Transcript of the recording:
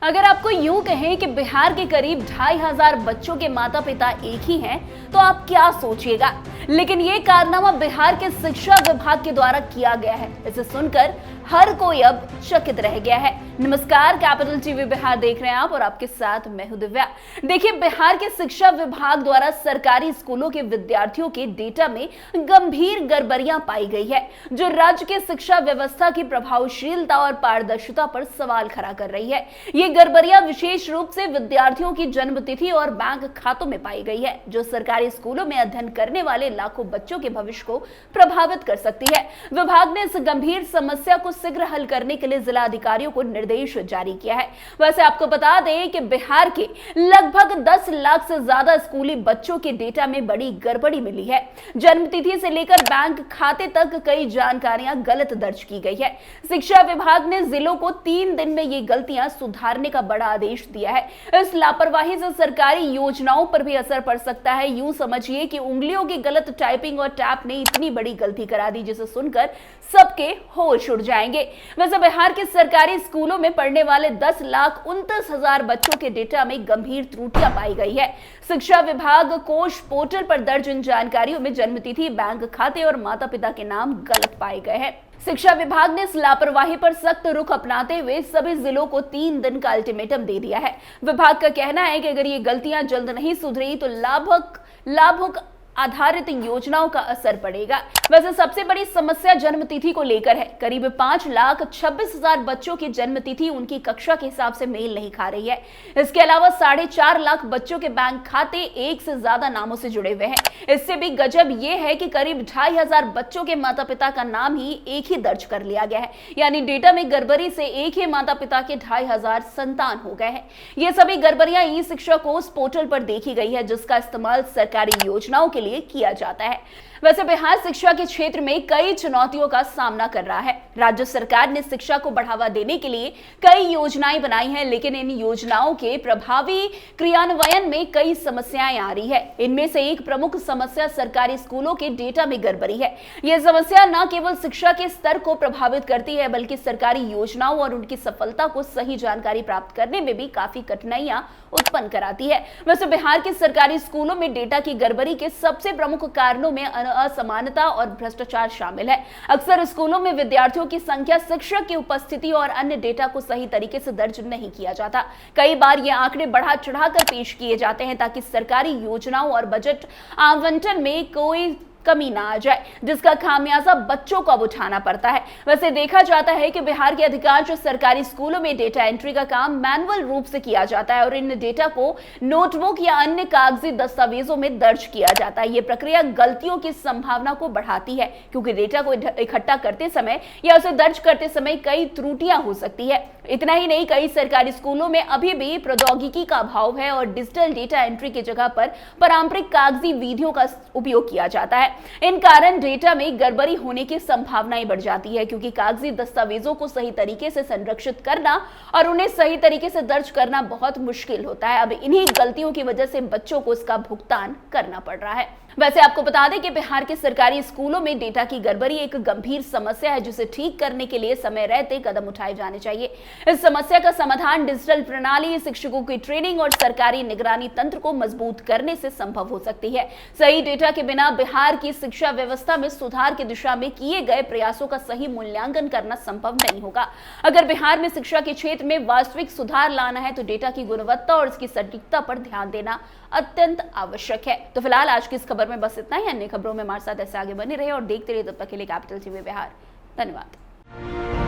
अगर आपको यूं कहें कि बिहार के करीब 2500 बच्चों के माता पिता एक ही हैं, तो आप क्या सोचिएगा। लेकिन ये कारनामा बिहार के शिक्षा विभाग के द्वारा किया गया है। इसे सुनकर हर कोई अब चकित रह गया है। नमस्कार, कैपिटल टीवी बिहार देख रहे हैं आप और आपके साथ मैं हूं दिव्या। देखिए, बिहार के शिक्षा विभाग द्वारा सरकारी स्कूलों के विद्यार्थियों के डेटा में गंभीर गड़बड़ियां पाई गई है, जो राज्य के शिक्षा व्यवस्था की प्रभावशीलता और पारदर्शिता पर सवाल खड़ा कर रही है। ये गड़बड़ियां विशेष रूप से विद्यार्थियों की जन्म तिथि और बैंक खातों में पाई गई है, जो सरकारी स्कूलों में अध्ययन करने वाले लाखों बच्चों के भविष्य को प्रभावित कर सकती है। विभाग ने इस गंभीर समस्या को शीघ्र हल करने के लिए जिला अधिकारियों को निर्देश जारी किया है। वैसे आपको बता दें कि बिहार के लगभग 10 लाख से ज्यादा स्कूली बच्चों के डेटा में बड़ी गड़बड़ी मिली है। जन्म तिथि से लेकर बैंक खाते तक कई जानकारियां गलत दर्ज की गई है। शिक्षा विभाग ने जिलों को 3 दिन में ये गलतियां सुधारने का बड़ा आदेश दिया है। इस लापरवाही से सरकारी योजनाओं पर भी असर पड़ सकता है। यूं समझिए कि उंगलियों की गलत टाइपिंग और टैप ने इतनी बड़ी गलती करा दी, जिसे सुनकर सबके होश उड़ जाएंगे। वैसे बिहार के सरकारी स्कूलों में पढ़ने वाले 10,29,000 बच्चों के डेटा में गंभीर त्रुटियां पाई गई है। शिक्षा विभाग कोष पोर्टल पर दर्ज इन जानकारियों में जन्म तिथि, बैंक खाते और माता पिता के नाम गलत पाए गए हैं। शिक्षा विभाग ने इस लापरवाही पर सख्त रुख अपनाते हुए सभी जिलों को 3 दिन का अल्टीमेटम दे दिया है। विभाग का कहना है कि अगर ये गलतियां जल्द नहीं सुधरी तो लाभुक आधारित योजनाओं का असर पड़ेगा। वैसे सबसे बड़ी समस्या जन्म तिथि को लेकर है। करीब 5,26,000 बच्चों की जन्म तिथि उनकी कक्षा के हिसाब से मेल नहीं खा रही है। इसके अलावा 4.5 लाख बच्चों के बैंक खाते एक से ज्यादा नामों से जुड़े हुए हैं। इससे भी गजब यह है कि करीब 2,500 बच्चों के माता पिता का नाम ही एक ही दर्ज कर लिया गया है। यानी डेटा में गड़बड़ी से एक ही माता पिता के 2,500 संतान हो गए हैं। ये सभी गड़बड़ियां ई शिक्षा कोष पोर्टल पर देखी गई है, जिसका इस्तेमाल सरकारी योजनाओं के लिए किया जाता है। वैसे बिहार शिक्षा के क्षेत्र में कई चुनौतियों का सामना कर रहा है। राज्य सरकार ने शिक्षा को बढ़ावा देने के लिए कई योजनाएं बनाई हैं, लेकिन इन योजनाओं के प्रभावी क्रियान्वयन में कई समस्याएं आ रही है। इनमें से एक प्रमुख समस्या सरकारी स्कूलों के डेटा में गड़बड़ी है। यह समस्या न केवल शिक्षा के स्तर को प्रभावित करती है, बल्कि सरकारी योजनाओं और उनकी सफलता को सही जानकारी प्राप्त करने में भी काफी कठिनाइयां उत्पन्न कराती है। वैसे बिहार के सरकारी स्कूलों में डेटा की गड़बड़ी के सबसे प्रमुख कारणों में असमानता और भ्रष्टाचार शामिल है। अक्सर स्कूलों में विद्यार्थियों की संख्या, शिक्षक की उपस्थिति और अन्य डेटा को सही तरीके से दर्ज नहीं किया जाता। कई बार ये आंकड़े बढ़ा चढ़ाकर पेश किए जाते हैं ताकि सरकारी योजनाओं और बजट आवंटन में कोई कमी ना आ जाए, जिसका खामियाजा बच्चों को अब उठाना पड़ता है। वैसे देखा जाता है कि बिहार के अधिकांश सरकारी स्कूलों में डेटा एंट्री का काम मैनुअल रूप से किया जाता है और इन डेटा को नोटबुक या अन्य कागजी दस्तावेजों में दर्ज किया जाता है। ये प्रक्रिया गलतियों की संभावना को बढ़ाती है, क्योंकि डेटा को इकट्ठा करते समय या उसे दर्ज करते समय कई त्रुटियां हो सकती है। इतना ही नहीं, कई सरकारी स्कूलों में अभी भी प्रौद्योगिकी का अभाव है और डिजिटल डेटा एंट्री की जगह पर पारंपरिक कागजी विधियों का उपयोग किया जाता है। इन कारण डेटा में गड़बड़ी होने की संभावनाएं बढ़ जाती है, क्योंकि कागजी दस्तावेजों को सही तरीके से संरक्षित करना और उन्हें सही तरीके से दर्ज करना बहुत मुश्किल होता है। अब इन्हीं गलतियों की वजह से बच्चों को इसका भुगतान करना पड़ रहा है। वैसे आपको बता दें कि बिहार के सरकारी स्कूलों में डेटा की गड़बड़ी एक गंभीर समस्या है, जिसे ठीक करने के लिए समय रहते कदम उठाए जाने चाहिए। इस समस्या का समाधान डिजिटल प्रणाली, शिक्षकों की ट्रेनिंग और सरकारी निगरानी तंत्र को मजबूत करने से संभव हो सकती है। सही डेटा के बिना बिहार की शिक्षा व्यवस्था में सुधार की दिशा में किए गए प्रयासों का सही मूल्यांकन करना संभव नहीं होगा। अगर बिहार में शिक्षा के क्षेत्र में वास्तविक सुधार लाना है तो डेटा की गुणवत्ता और इसकी सटीकता पर ध्यान देना अत्यंत आवश्यक है। तो फिलहाल आज की इस खबर में बस इतना ही। अन्य खबरों में हमारे साथ ऐसे आगे बने रहे और देखते रहिए। तब तक के लिए कैपिटल टीवी बिहार। धन्यवाद।